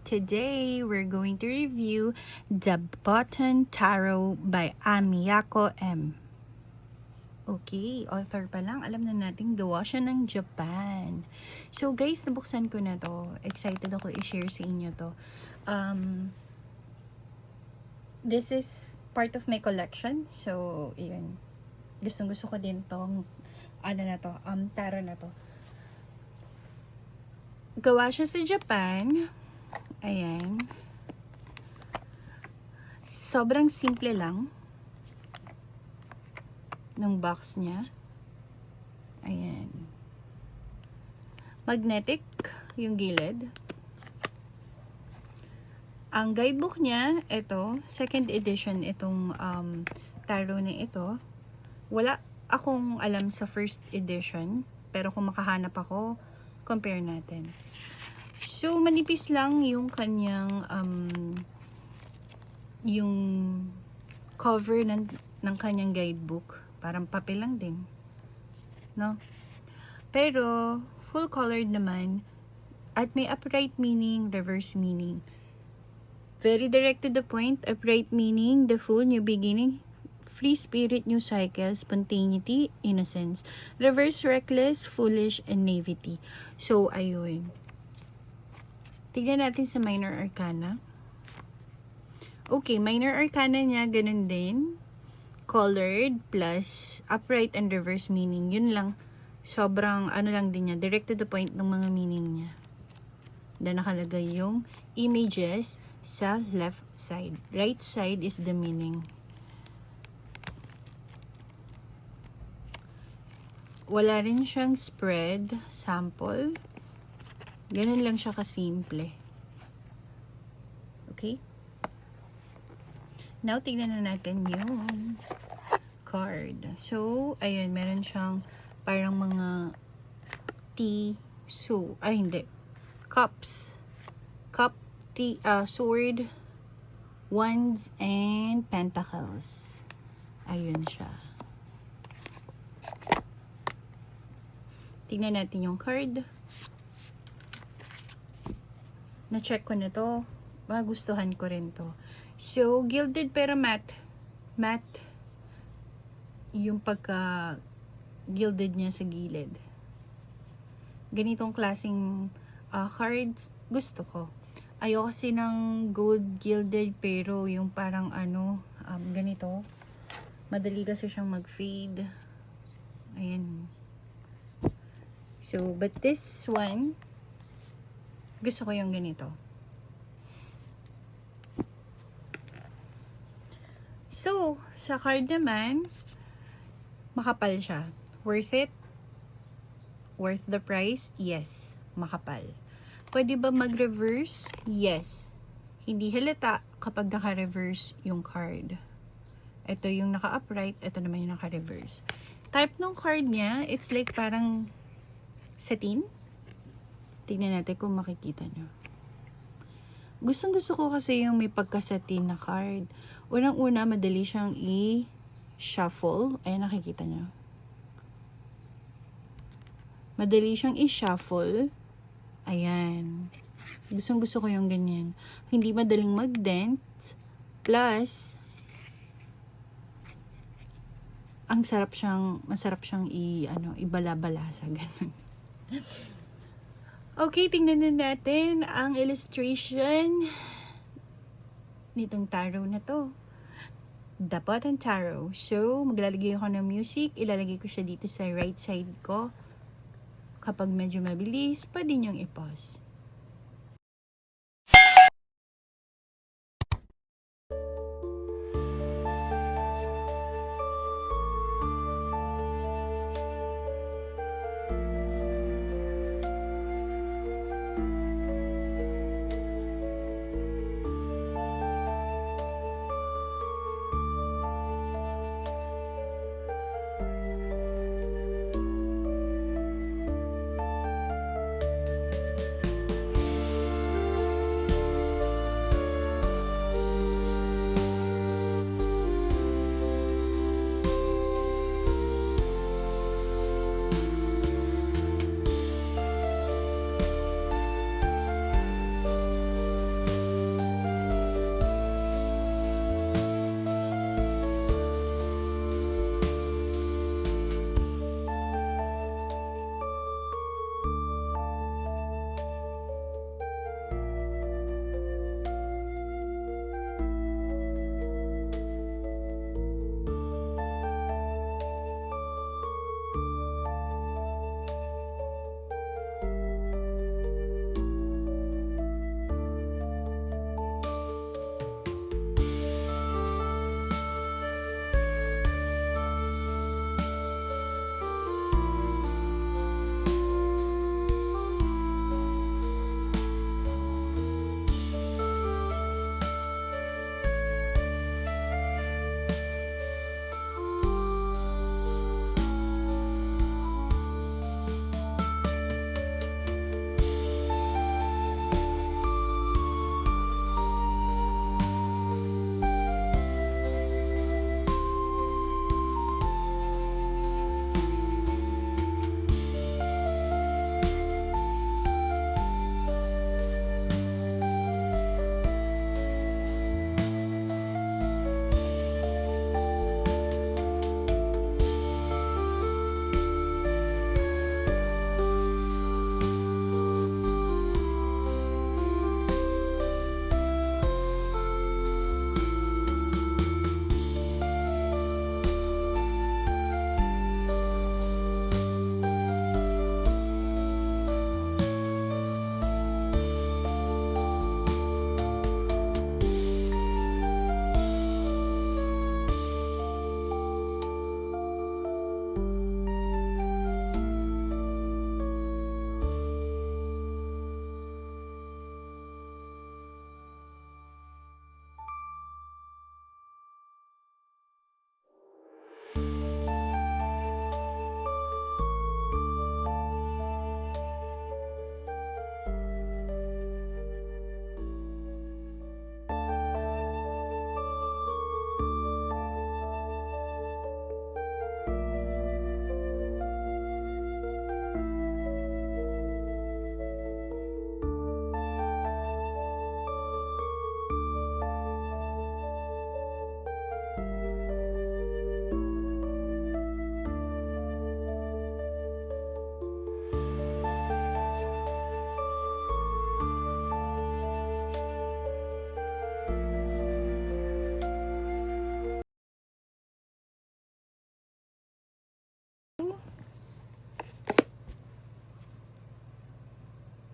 Today, we're going to review The Button Tarot by Miyako M. Okay, author pa lang, alam na natin gawa siya ng Japan. So guys, nabuksan ko na to. Excited ako i-share sa inyo to. This is part of my collection. So, yun. Gustong-gusto ko din tong tarot na to. Gawa siya sa Japan. Ayan. Sobrang simple lang ng box niya. Ayan. Magnetic yung gilid. Ang guidebook niya, ito, second edition itong tarot na ito. Wala akong alam sa first edition, pero kung makahanap ako, compare natin. So, manipis lang yung kanyang yung cover ng kanyang guidebook. Parang papel lang din. No? Pero, full colored naman at may upright meaning, reverse meaning. Very direct to the point. Upright meaning, the full, new beginning, free spirit, new cycle, spontaneity, innocence. Reverse, reckless, foolish, and naivety. So, ayun. Tignan natin sa minor arcana. Okay, minor arcana niya, ganun din. Colored, plus, upright, and reverse meaning. Yun lang. Sobrang, lang din niya. Direct to the point ng mga meaning niya. Then, nakalagay yung images sa left side. Right side is the meaning. Wala rin siyang spread, sample. Ganun lang siya kasimple. Okay? Now, tignan na natin yung card. So, ayun, meron siyang parang mga cups. Cup, sword, wands, and pentacles. Ayun siya. Tignan natin yung card. Na-check ko na to. Magustuhan ko rin to. So, gilded pero matte. Matte. Yung pagka-gilded niya sa gilid. Ganitong klaseng cards, gusto ko. Ayoko kasi ng gold gilded pero yung parang ganito. Madali kasi siyang mag-fade. Ayan. So, but this one, gusto ko yung ganito. So, sa card naman, makapal siya. Worth it? Worth the price? Yes. Makapal. Pwede ba mag-reverse? Yes. Hindi halata kapag naka-reverse yung card. Ito yung naka-upright, ito naman yung naka-reverse. Type ng card niya, it's like parang satin. Tingnan natin kung makikita nyo. Gustong-gusto ko kasi yung may pagka-satin na card. Unang-una, madali siyang i-shuffle. Ayan, nakikita nyo. Madali siyang i-shuffle. Ayan. Gustong-gusto ko yung ganyan. Hindi madaling mag-dent. Plus, masarap siyang ibala-balasa. Ganun. Okay, tingnan na natin ang illustration nitong tarot na to. The Button Tarot. So, maglalagay ako ng music. Ilalagay ko siya dito sa right side ko. Kapag medyo mabilis, pwede niyong i-pause.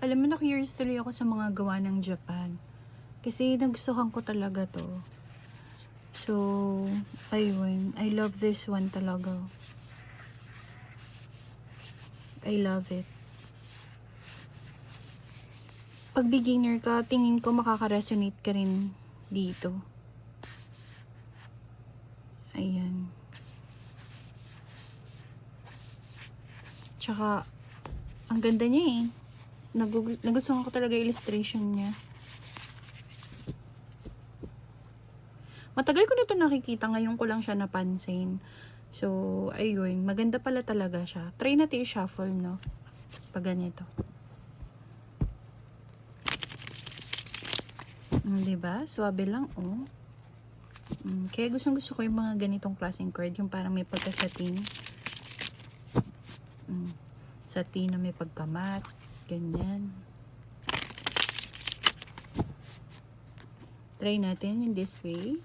Alam mo, na-curious tuloy ako sa mga gawa ng Japan. Kasi nagustuhan ko talaga to. So, ayun. I love this one talaga. I love it. Pag beginner ka, tingin ko makaka-resonate ka rin dito. Ayan. Tsaka, ang ganda niya eh. Nagustuhan ko talaga illustration niya. Matagal ko na ito nakikita, ngayon ko lang siya napansin. So, ayun, maganda pala talaga siya. Try natin i-shuffle, no? Pag ganito. Diba? Swabe lang, oh. Kaya gusto ko yung mga ganitong klaseng card, yung parang may pagka-satin. Satin na may pagkamat. Ganyan. Try natin in this way.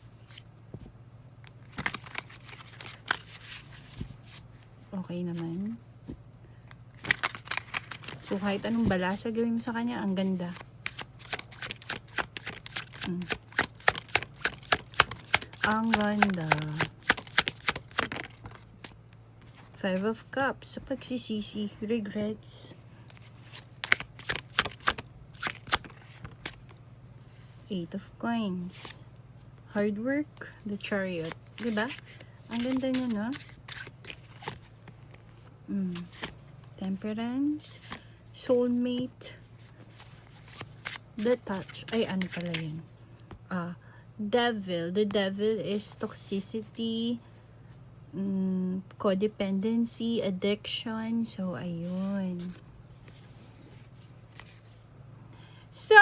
Okay naman. So, kahit anong balasa gawin mo sa kanya, ang ganda. Ang ganda. 5 of Cups. Sa pagsisisi. Regrets. 8 of Coins. Hard work. The Chariot. Diba? Ang ganda niya, no? Temperance. Soulmate. The Touch. Ay, ano pala yun? Devil. The Devil is toxicity, codependency, addiction. So, ayun. So,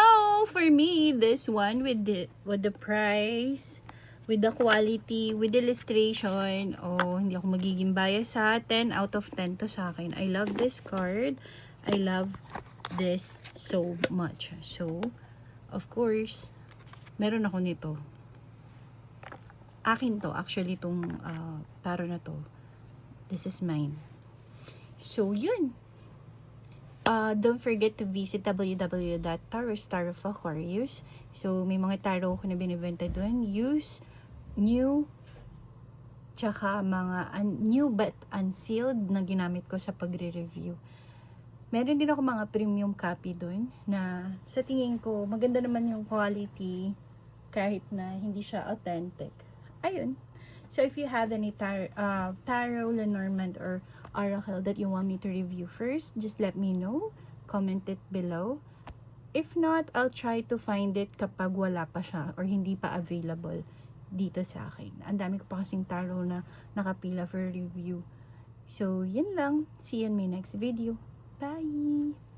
for me, this one with the price, with the quality, with the illustration, hindi ako magiging bias sa 10 out of 10 to sa akin. I love this card. I love this so much. So, of course, meron ako nito. Akin to, actually, itong tarot na to. This is mine. So, yun. Don't forget to visit www.tarot of Aquarius. So, may mga tarot ko na binibenta doon. Use new tsaka mga new but unsealed na ginamit ko sa pagre-review. Meron din ako mga premium copy doon na sa tingin ko maganda naman yung quality kahit na hindi siya authentic. Ayun. So, if you have any tarot, Lenormand, or oracle that you want me to review first, just let me know. Comment it below. If not, I'll try to find it kapag wala pa siya or hindi pa available dito sa akin. Ang dami ko pa kasing tarot na nakapila for review. So, yun lang. See you in my next video. Bye!